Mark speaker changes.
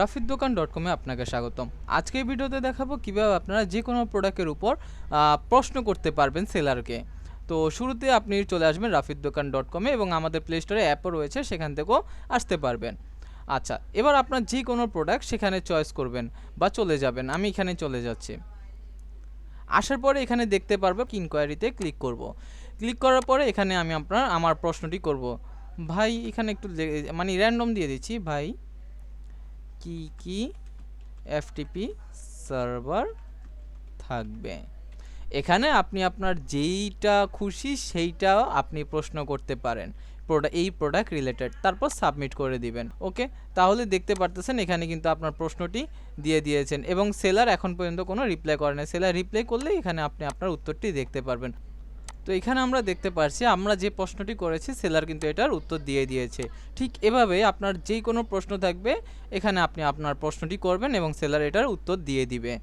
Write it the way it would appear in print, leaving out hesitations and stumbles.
Speaker 1: rafiddokkan.com এ আপনাকে স্বাগতম। আজকে এই ভিডিওতে দেখাবো কিভাবে আপনারা যে কোনো প্রোডাক্টের উপর প্রশ্ন করতে পারবেন সেলারকে। তো শুরুতে আপনি চলে আসবেন rafiddokkan.com এ এবং আমাদের প্লে স্টোরে অ্যাপও রয়েছে, সেখান থেকেও আসতে পারবেন। আচ্ছা, এবার আপনার যে কোনো প্রোডাক্ট সেখানে চয়েস করবেন বা চলে যাবেন। আমি এখানে চলে যাচ্ছি। আসার পরে এখানে দেখতে পারবো ইনকোয়ারিতে ক্লিক করব। ক্লিক করার পরে এখানে আমি আমার প্রশ্নটি করব। ভাই এখানে একটু মানে র্যান্ডম দিয়ে দিচ্ছি, ভাই কি কি এফটিপি সার্ভার থাকবে। এখানে আপনি আপনার যেইটা খুশি সেইটাও আপনি প্রশ্ন করতে পারেন এই প্রোডাক্ট রিলেটেড, তারপর সাবমিট করে দিবেন। ওকে, তাহলে দেখতে পারতেছেন এখানে কিন্তু আপনার প্রশ্নটি দিয়ে দিয়েছেন এবং সেলার এখন পর্যন্ত কোনো রিপ্লাই করে না। সেলার রিপ্লাই করলে এখানে আপনি আপনার উত্তরটি দেখতে পারবেন। তো এখানে আমরা দেখতে পারছি আমরা যে প্রশ্নটি করেছি সেলার কিন্তু এটার উত্তর দিয়ে দিয়েছে। ঠিক এভাবে আপনার যেই কোনো প্রশ্ন থাকবে এখানে আপনি আপনার প্রশ্নটি করবেন এবং সেলার এটার উত্তর দিয়ে দিবে।